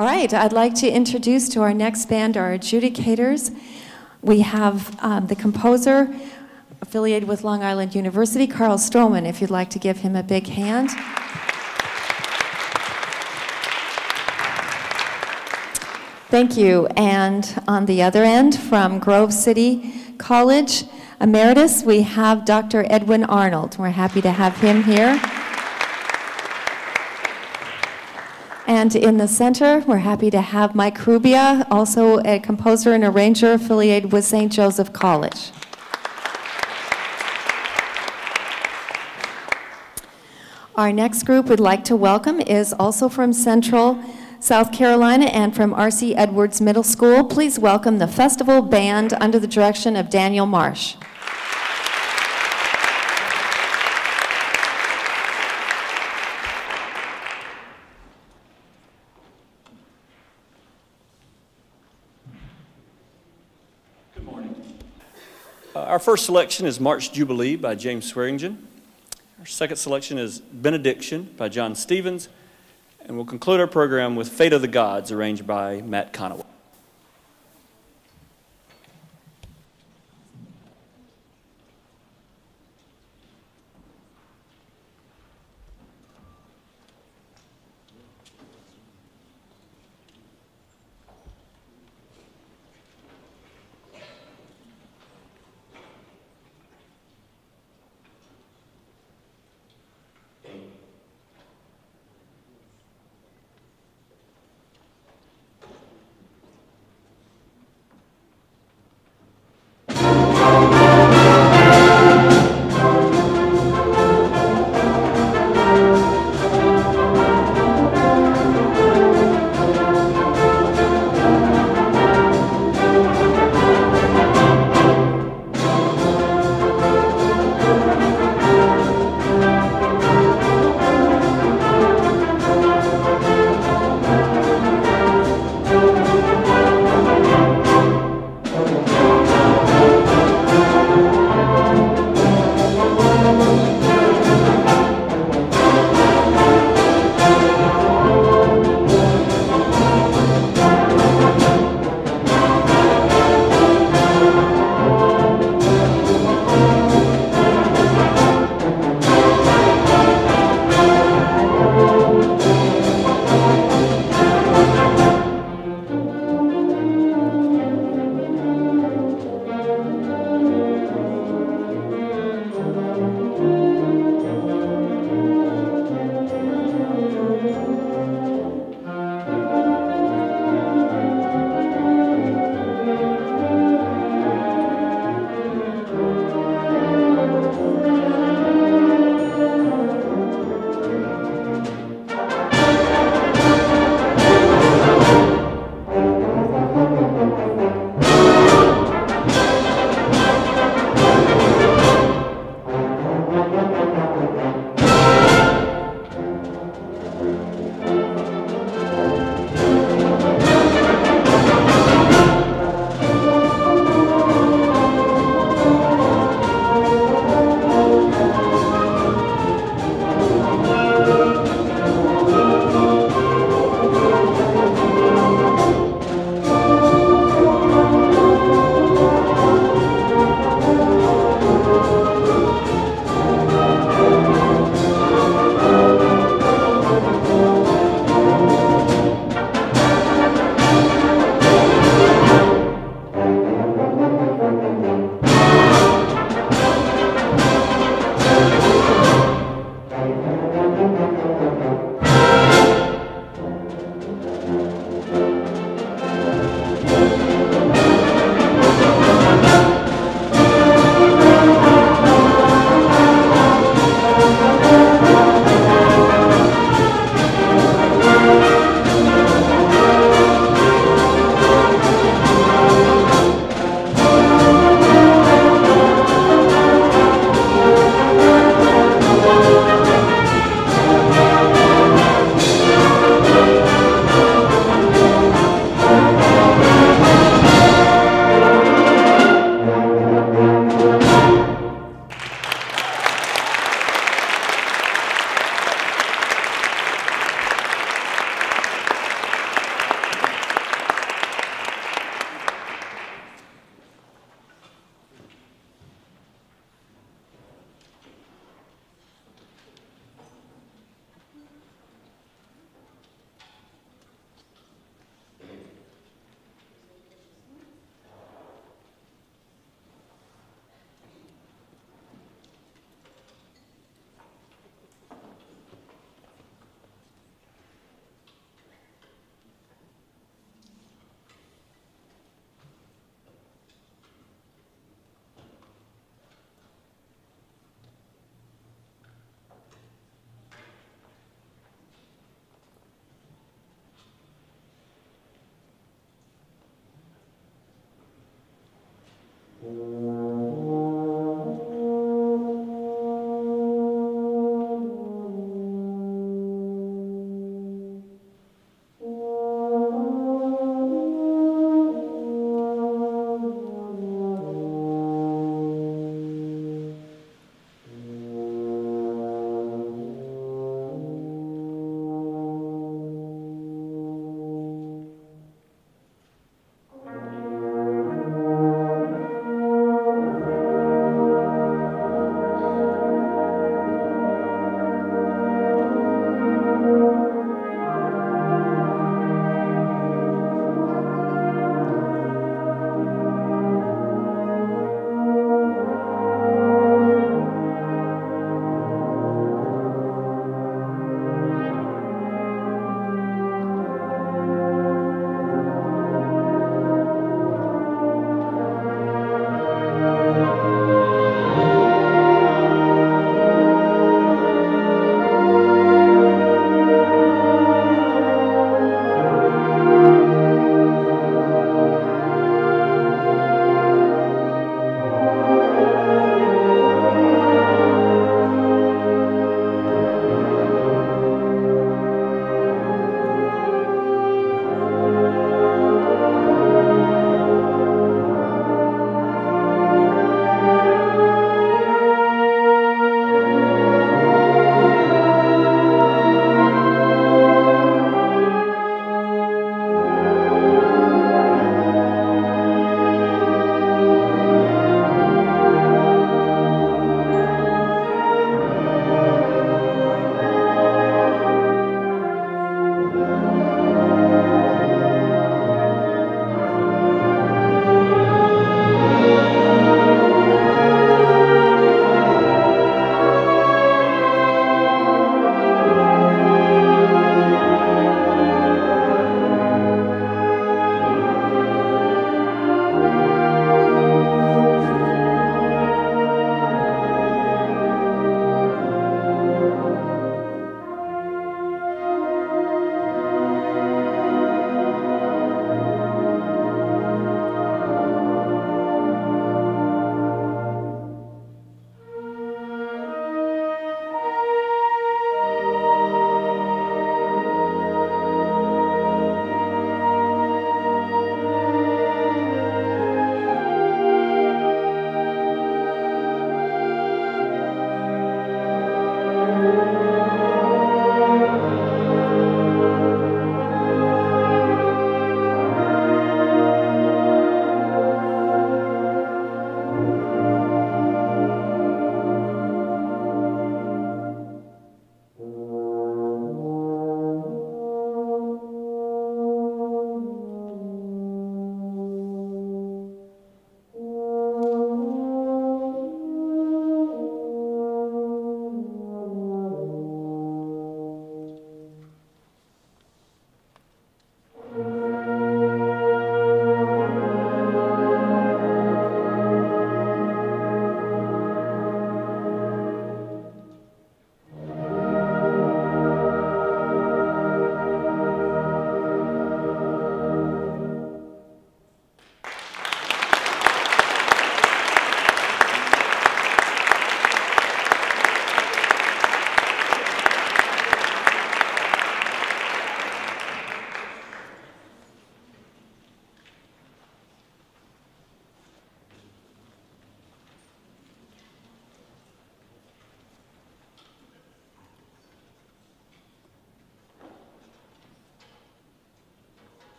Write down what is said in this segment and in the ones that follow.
All right, I'd like to introduce to our next band our adjudicators. We have the composer affiliated with Long Island University, Carl Stroman, if you'd like to give him a big hand. Thank you. And on the other end, from Grove City College, Emeritus, we have Dr. Edwin Arnold. We're happy to have him here. And in the center, we're happy to have Mike Rubia, also a composer and arranger affiliated with St. Joseph College. Our next group we'd like to welcome is also from Central South Carolina and from R.C. Edwards Middle School. Please welcome the Festival Band under the direction of Daniel Marsh. Good morning. Our first selection is March Jubilee by James Swearingen. Our second selection is Benediction by John Stevens. And we'll conclude our program with Fate of the Gods, arranged by Matt Conaway.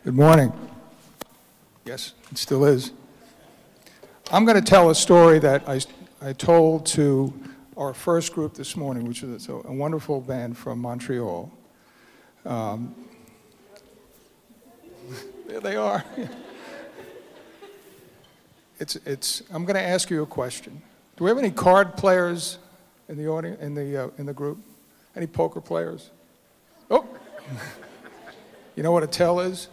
Good morning. Yes, it still is. I'm going to tell a story that I told to our first group this morning, which is a wonderful band from Montreal. There they are. I'm going to ask you a question. Do we have any card players in the audience, in the group? Any poker players? Oh, you know what a tell is?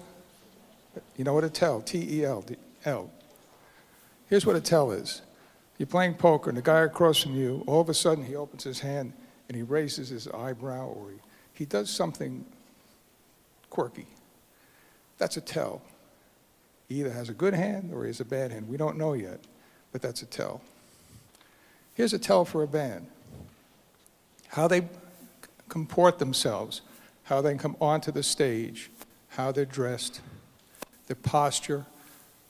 You know what a tell? T-E-L. Here's what a tell is. You're playing poker, and the guy across from you, all of a sudden, he opens his hand and he raises his eyebrow, or he does something quirky. That's a tell. He either has a good hand or he has a bad hand. We don't know yet, but that's a tell. Here's a tell for a band. How they comport themselves, how they come onto the stage, how they're dressed, their posture,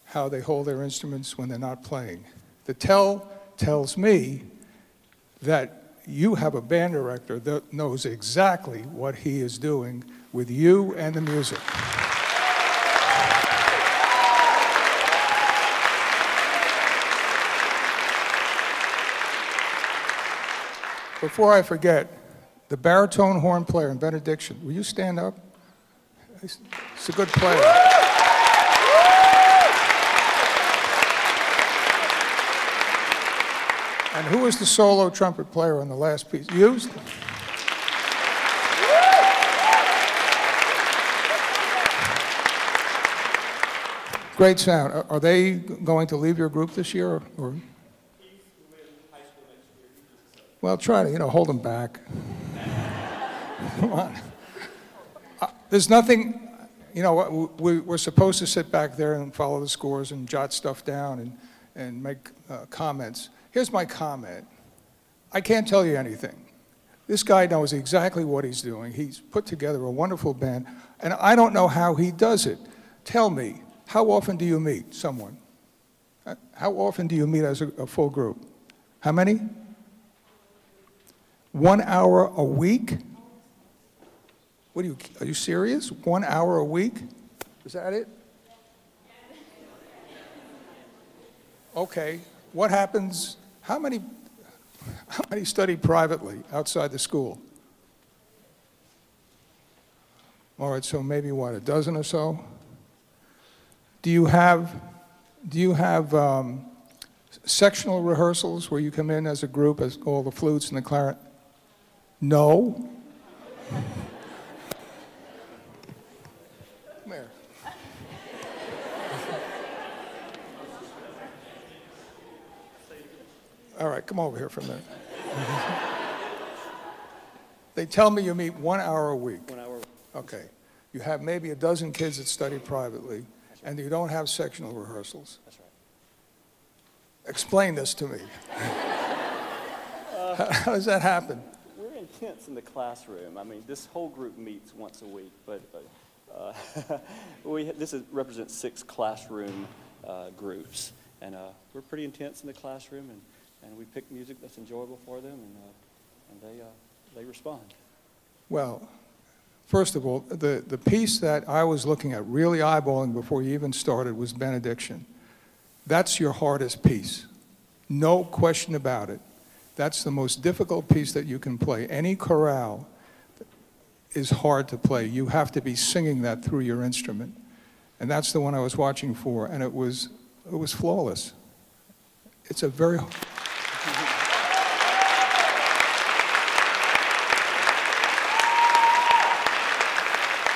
how they hold their instruments when they're not playing. The tell tells me that you have a band director that knows exactly what he is doing with you and the music. Before I forget, the baritone horn player in Benediction, will you stand up? He's a good player. And who was the solo trumpet player on the last piece? Used? Great sound. Are they going to leave your group this year? Or? Well, try to, hold them back. Come on. There's nothing, we're supposed to sit back there and follow the scores and jot stuff down and make comments. Here's my comment. I can't tell you anything. This guy knows exactly what he's doing. He's put together a wonderful band, and I don't know how he does it. Tell me, how often do you meet someone? How often do you meet as a full group? How many? 1 hour a week? Are you serious? 1 hour a week? Is that it? Okay. What happens? How many study privately outside the school? All right, so maybe what, a dozen or so? Do you have sectional rehearsals where you come in as a group, as all the flutes and the clarinet? No. Come here. All right, come over here for a minute. They tell me you meet 1 hour a week. 1 hour. Okay. You have maybe a dozen kids that study privately, and you don't have sectional rehearsals. That's right. Explain this to me. How does that happen? We're intense in the classroom. I mean, this whole group meets once a week, but this represents 6 classroom groups, and we're pretty intense in the classroom, and we pick music that's enjoyable for them, and they respond. Well, first of all, the piece that I was looking at, really eyeballing before you even started, was Benediction. That's your hardest piece. No question about it. That's the most difficult piece that you can play. Any chorale is hard to play. You have to be singing that through your instrument. And that's the one I was watching for, and it was flawless. It's a very...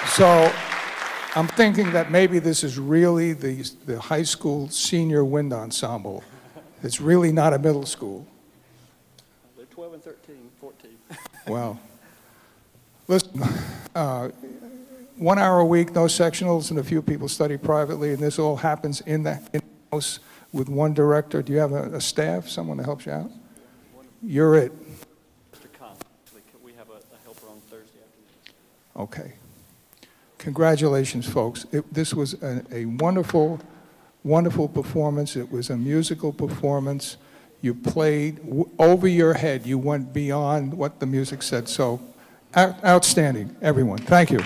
So I'm thinking that maybe this is really the high school senior wind ensemble. It's really not a middle school. They're 12 and 13, 14. Wow. Listen, 1 hour a week, no sectionals, and a few people study privately, and this all happens in the house with one director. Do you have a staff, someone that helps you out? You're it. Mr. Khan, we have a helper on Thursday afternoon. Okay. Congratulations, folks. This was a wonderful, wonderful performance. It was a musical performance. You played over your head. You went beyond what the music said. So, outstanding, everyone. Thank you.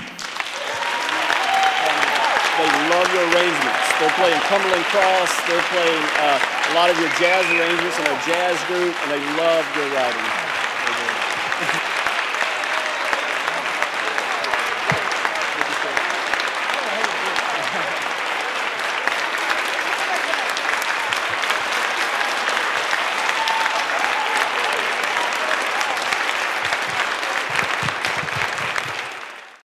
They're playing Cumberland Cross. They're playing a lot of your jazz arrangements in our jazz group, and they love your writing.